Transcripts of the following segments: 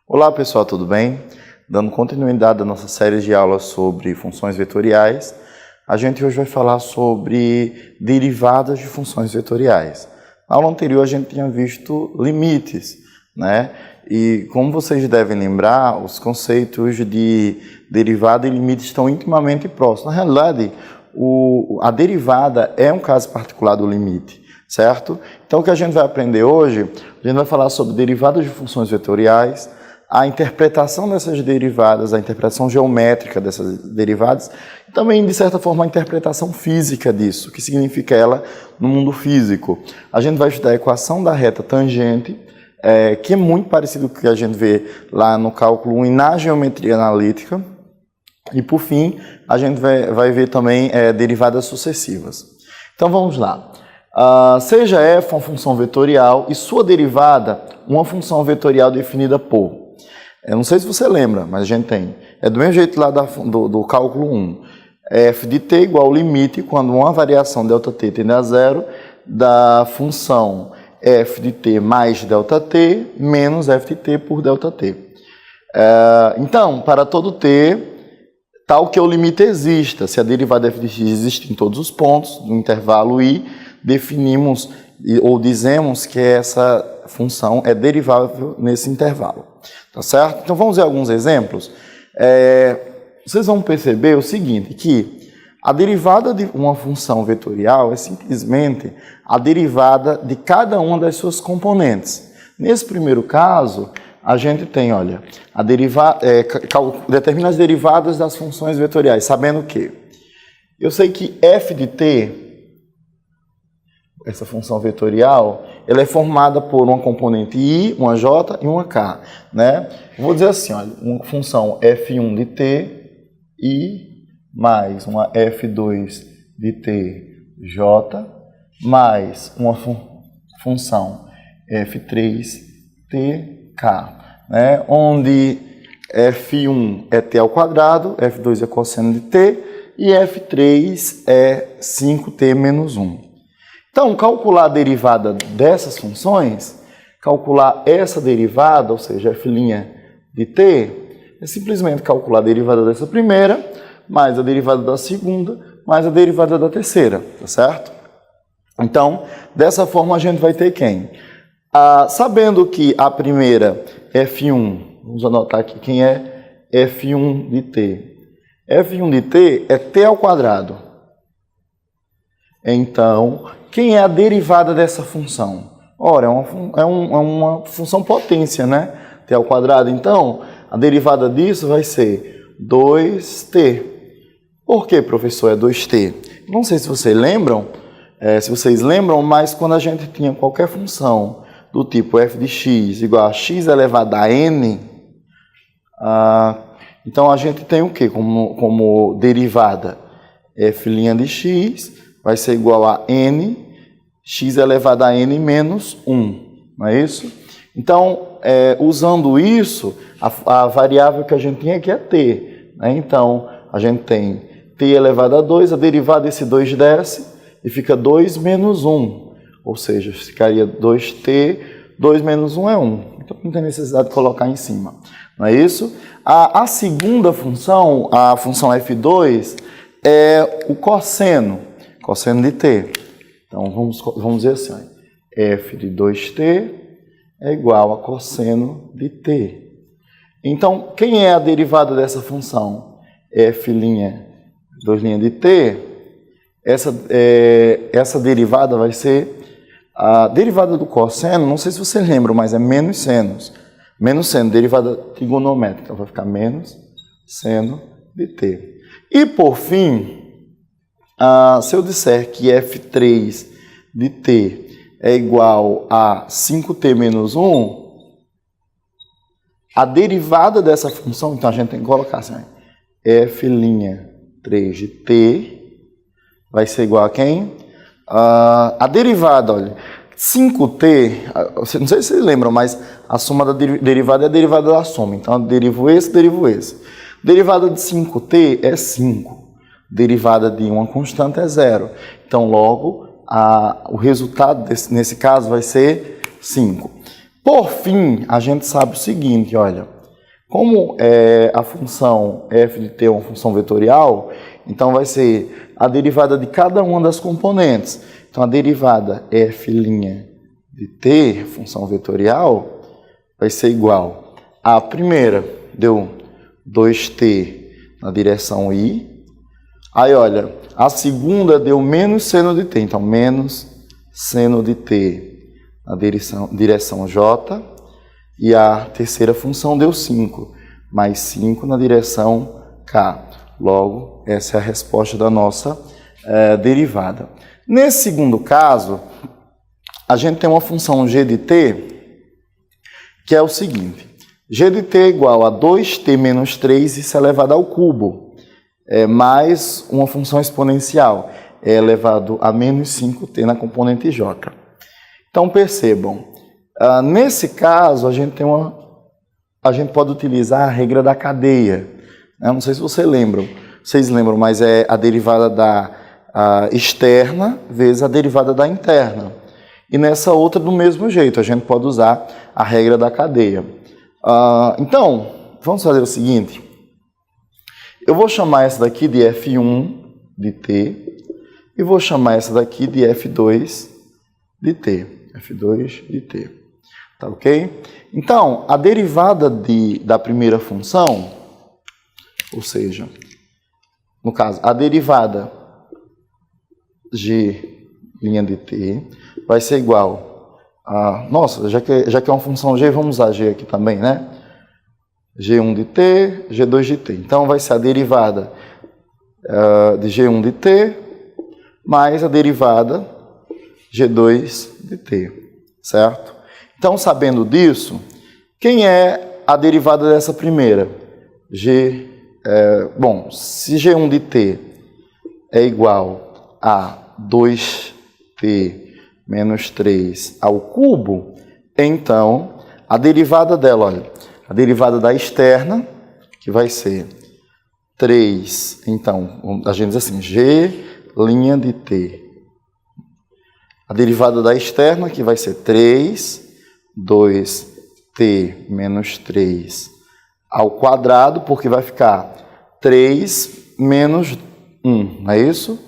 Olá pessoal, tudo bem? Dando continuidade à nossa série de aulas sobre funções vetoriais, a gente hoje vai falar sobre derivadas de funções vetoriais. Na aula anterior a gente tinha visto limites, né? E como vocês devem lembrar, os conceitos de derivada e limite estão intimamente próximos. Na realidade, a derivada é um caso particular do limite, certo? Então o que a gente vai aprender hoje, a gente vai falar sobre derivadas de funções vetoriais, a interpretação dessas derivadas, a interpretação geométrica dessas derivadas, e também, de certa forma, a interpretação física disso, o que significa ela no mundo físico. A gente vai estudar a equação da reta tangente, que é muito parecido com o que a gente vê lá no cálculo 1 e na geometria analítica, e, por fim, a gente vai ver também derivadas sucessivas. Então, vamos lá. Seja f uma função vetorial e sua derivada uma função vetorial definida por... Eu não sei se você lembra, mas a gente tem. É do mesmo jeito lá do cálculo 1. F de t igual ao limite, quando uma variação ΔT tende a zero, da função f de t mais ΔT menos f de t por ΔT. Então, para todo t, tal que o limite exista, se a derivada f de x existe em todos os pontos, no intervalo i, definimos ou dizemos que essa função é derivável nesse intervalo. Tá certo? Então vamos ver alguns exemplos. Vocês vão perceber o seguinte, que a derivada de uma função vetorial é simplesmente a derivada de cada uma das suas componentes. Nesse primeiro caso, a gente tem, olha, determina as derivadas das funções vetoriais, sabendo que eu sei que f de t, essa função vetorial, ela é formada por uma componente i, uma j e uma k, né? Vou dizer assim, olha, uma função f1 de t, i, mais uma f2 de t, j, mais uma função f3 t, k, né? Onde f1 é t ao quadrado, f2 é cosseno de t e f3 é 5t menos 1. Então, calcular a derivada dessas funções, calcular essa derivada, ou seja, f' de t, é simplesmente calcular a derivada dessa primeira, mais a derivada da segunda, mais a derivada da terceira, tá certo? Então, dessa forma a gente vai ter quem? Sabendo que a primeira, f1, vamos anotar aqui quem é f1 de t. f1 de t é t ao quadrado. Então, quem é a derivada dessa função? Ora, é uma função potência, né? T ao quadrado. Então, a derivada disso vai ser 2t. Por que, professor, é 2t? Não sei se vocês lembram, mas quando a gente tinha qualquer função do tipo f de x igual a x elevado a n, então a gente tem o que como derivada? F' de x vai ser igual a n, x elevado a n menos 1, não é isso? Então, usando isso, a variável que a gente tinha aqui é t, né? Então, a gente tem t elevado a 2, a derivada desse 2 desce e fica 2 menos 1, ou seja, ficaria 2t, 2 menos 1 é 1, então não tem necessidade de colocar em cima, não é isso? A segunda função, a função f2, é o cosseno de t. Então, vamos dizer assim, f de 2t é igual a cosseno de t. Então, quem é a derivada dessa função? f', 2' de t, essa derivada vai ser a derivada do cosseno, não sei se você lembra, mas é menos seno. Menos seno, derivada trigonométrica, então vai ficar menos seno de t. E, por fim, se eu disser que f3 de t é igual a 5t menos 1, a derivada dessa função, então a gente tem que colocar assim, f'3 de t vai ser igual a quem? A derivada, olha, 5t, não sei se vocês lembram, mas a soma da derivada é a derivada da soma, então eu derivo esse. Derivada de 5t é 5. Derivada de uma constante é 0. Então, logo, o resultado nesse caso vai ser 5. Por fim, a gente sabe o seguinte, olha, Como a função f de t é uma função vetorial, então vai ser a derivada de cada uma das componentes. Então, a derivada f' de t, função vetorial, vai ser igual a primeira, deu 2t na direção i. Aí, olha, a segunda deu menos seno de t, então menos seno de t na direção j. E a terceira função deu 5, mais 5 na direção k. Logo, essa é a resposta da nossa derivada. Nesse segundo caso, a gente tem uma função g de t, que é o seguinte. G de t é igual a 2t menos 3, isso é elevado ao cubo, mais uma função exponencial, é elevado a menos 5t na componente j. Então, percebam, nesse caso, a gente pode utilizar a regra da cadeia. Eu não sei se vocês lembram, mas é a derivada da externa vezes a derivada da interna. E nessa outra, do mesmo jeito, a gente pode usar a regra da cadeia. Então, vamos fazer o seguinte. Eu vou chamar essa daqui de f1 de t e vou chamar essa daqui de f2 de t. f2 de t. Tá ok? Então, a derivada da primeira função, ou seja, no caso, a derivada g' de t vai ser igual a... Nossa, já que é uma função g, vamos usar g aqui também, né? g1 de t, g2 de t. Então, vai ser a derivada de g1 de t mais a derivada g2 de t, certo? Então, sabendo disso, quem é a derivada dessa primeira? Bom, se g1 de t é igual a 2t menos 3 ao cubo, então, a derivada dela, olha, a derivada da externa, que vai ser 3, então, a gente diz assim, g' de t. A derivada da externa, que vai ser 3, 2t menos 3 ao quadrado, porque vai ficar 3 menos 1, não é isso?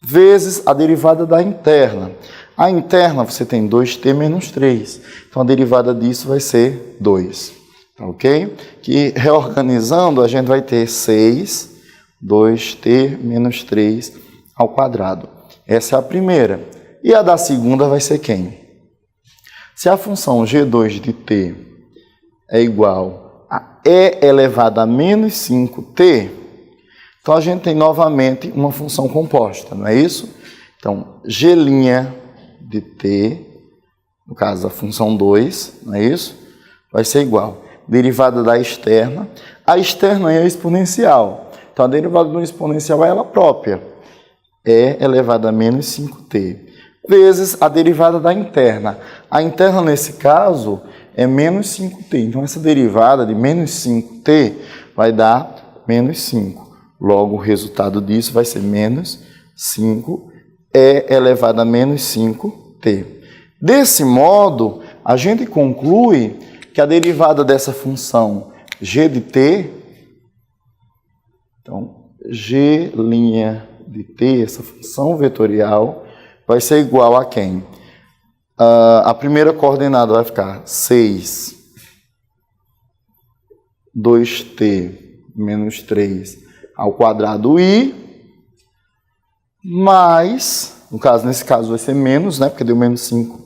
Vezes a derivada da interna. A interna você tem 2t menos 3. Então, a derivada disso vai ser 2. Tá ok? Que reorganizando, a gente vai ter 6, 2t menos 3 ao quadrado. Essa é a primeira. E a da segunda vai ser quem? Se a função g2 de t é igual a e elevado a menos 5t, então a gente tem novamente uma função composta, não é isso? Então, g' de t, no caso a função 2, não é isso? Vai ser igual. Derivada da externa. A externa é a exponencial. Então, a derivada do exponencial é ela própria. E elevado a menos 5t. Vezes a derivada da interna. A interna, nesse caso, é menos 5t. Então, essa derivada de menos 5t vai dar menos 5. Logo, o resultado disso vai ser menos 5 e elevado a menos 5t. Desse modo, a gente conclui que a derivada dessa função g de t, então, g' de t, essa função vetorial, vai ser igual a quem? A primeira coordenada vai ficar 6, 2t menos 3 ao quadrado i, mais, nesse caso vai ser menos, né, porque deu menos 5.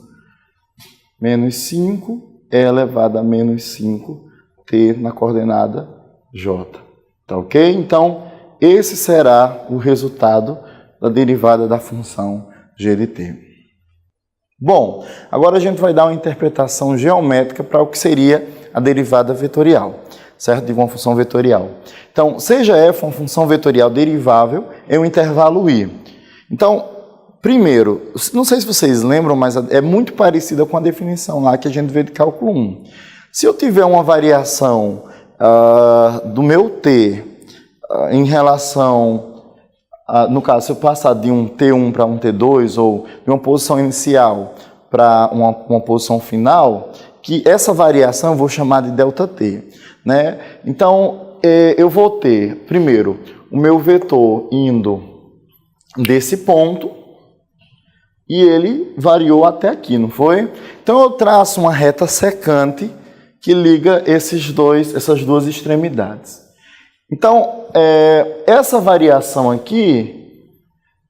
Menos 5 é elevado a menos 5t na coordenada j. Tá ok? Então, esse será o resultado da derivada da função g de t. Bom, agora a gente vai dar uma interpretação geométrica para o que seria a derivada vetorial, certo? De uma função vetorial. Então, seja f uma função vetorial derivável em um intervalo i. Então, primeiro, não sei se vocês lembram, mas é muito parecida com a definição lá que a gente vê de cálculo 1. Se eu tiver uma variação do meu t em relação, no caso, se eu passar de um t1 para um t2, ou de uma posição inicial para uma posição final, que essa variação eu vou chamar de ΔT. né? Então, eu vou ter, primeiro, o meu vetor indo desse ponto e ele variou até aqui, não foi? Então, eu traço uma reta secante que liga essas duas extremidades. Então, essa variação aqui,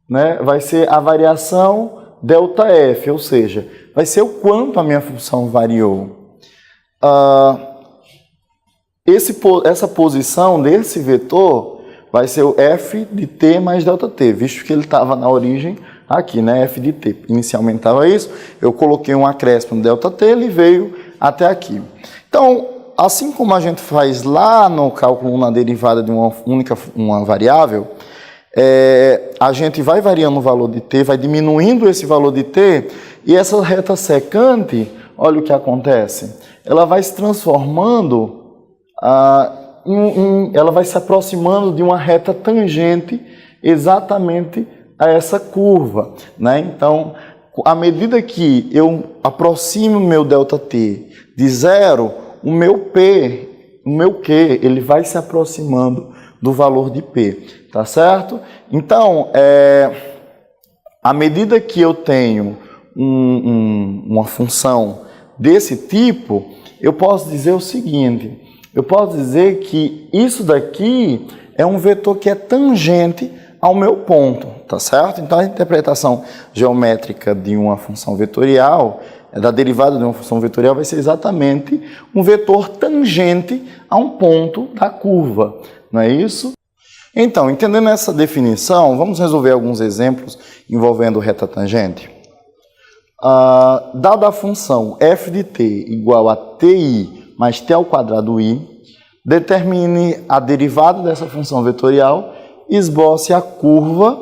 né, vai ser a variação ΔF, ou seja, vai ser o quanto a minha função variou. Essa posição desse vetor vai ser o f de t mais ΔT, visto que ele estava na origem aqui, né, f de t. Inicialmente estava isso, eu coloquei um acréscimo no ΔT, ele veio até aqui. Então, assim como a gente faz lá no cálculo na derivada de uma variável, a gente vai variando o valor de t, vai diminuindo esse valor de t, e essa reta secante, olha o que acontece, ela vai se transformando, ela vai se aproximando de uma reta tangente exatamente a essa curva, né? Então, à medida que eu aproximo o meu ΔT de zero, o meu Q, ele vai se aproximando do valor de P, tá certo? Então, à medida que eu tenho uma função desse tipo, eu posso dizer o seguinte, eu posso dizer que isso daqui é um vetor que é tangente ao meu ponto, tá certo? Então, a interpretação geométrica de uma função vetorial, da derivada de uma função vetorial, vai ser exatamente um vetor tangente a um ponto da curva, não é isso? Então, entendendo essa definição, vamos resolver alguns exemplos envolvendo reta tangente. Dada a função f de t igual a ti mais t ao quadrado i, determine a derivada dessa função vetorial e esboce a curva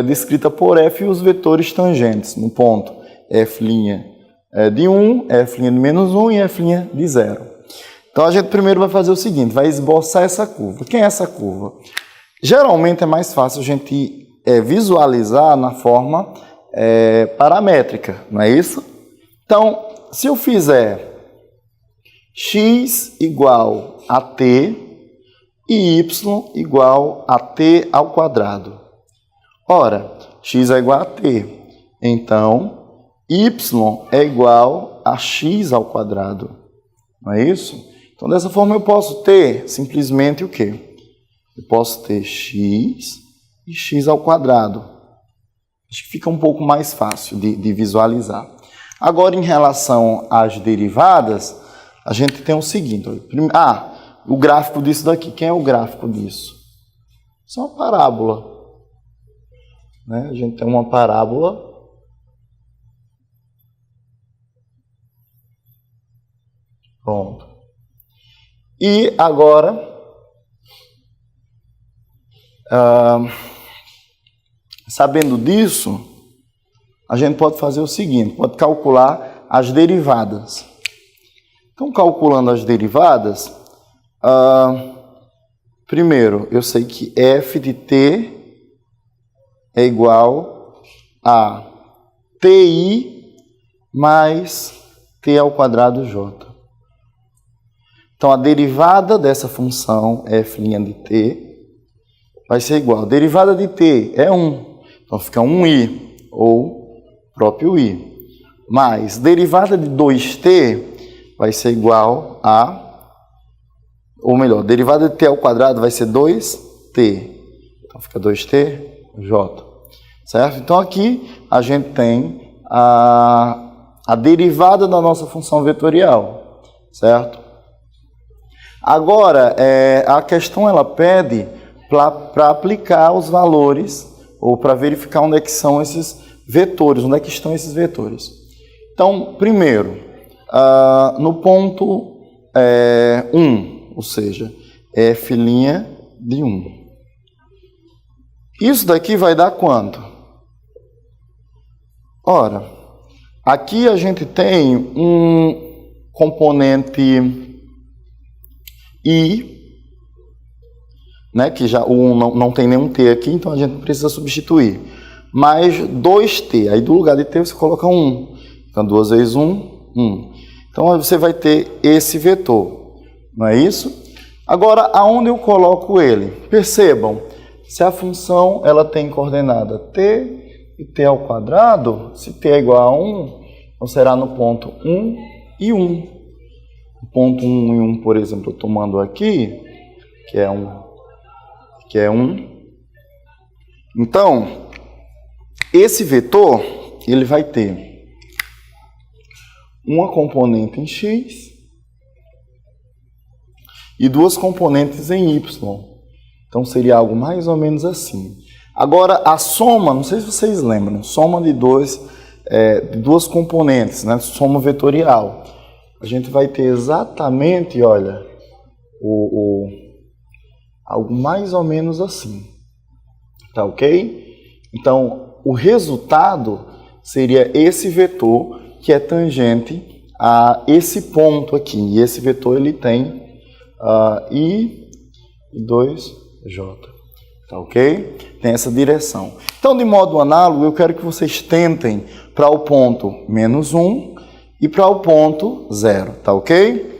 descrita por f e os vetores tangentes no ponto f' de 1, f' de menos 1 e f' de 0. Então, a gente primeiro vai fazer o seguinte, vai esboçar essa curva. Quem é essa curva? Geralmente é mais fácil a gente visualizar na forma paramétrica, não é isso? Então, se eu fizer x igual a t e y igual a t ao quadrado. Ora, x é igual a t, então y é igual a x ao quadrado, não é isso? Então, dessa forma eu posso ter simplesmente o quê? Eu posso ter x e x ao quadrado. Acho que fica um pouco mais fácil de visualizar. Agora, em relação às derivadas, a gente tem o seguinte. O gráfico disso daqui. Quem é o gráfico disso? Isso é uma parábola, né? A gente tem uma parábola. Pronto. E agora, sabendo disso, a gente pode fazer o seguinte, pode calcular as derivadas. Então, calculando as derivadas, primeiro, eu sei que f de t é igual a ti mais t ao quadrado j. Então, a derivada dessa função f' de t vai ser igual. A derivada de t é 1. Então, fica 1i, ou próprio i. Mais derivada de 2t vai ser igual a... Ou melhor, derivada de t ao quadrado vai ser 2t. Então, fica 2t, j. Certo? Então, aqui a gente tem a derivada da nossa função vetorial. Certo? Agora, a questão ela pede para aplicar os valores ou para verificar onde é que são esses vetores, onde é que estão esses vetores. Então, primeiro, no ponto 1, ou seja, f' de 1. Isso daqui vai dar quanto? Ora, aqui a gente tem um componente i, né, que já o 1 não tem nenhum t aqui, então a gente não precisa substituir. Mais 2t, aí do lugar de t você coloca 1. Então, 2 vezes 1, 1. Então, você vai ter esse vetor, não é isso? Agora, aonde eu coloco ele? Percebam, se a função ela tem coordenada t e t ao quadrado, se t é igual a 1, então será no ponto 1 e 1. O ponto 1 e 1, por exemplo, eu tomando aqui, que é 1. Então, esse vetor, ele vai ter uma componente em x e duas componentes em y. Então, seria algo mais ou menos assim. Agora, a soma, não sei se vocês lembram, soma de duas componentes, né? Soma vetorial. A gente vai ter exatamente, olha, algo mais ou menos assim. Tá ok? Então, o resultado seria esse vetor que é tangente a esse ponto aqui. E esse vetor ele tem I e 2J. Tá ok? Tem essa direção. Então, de modo análogo, eu quero que vocês tentem para o ponto -1 e para o ponto 0. Tá ok?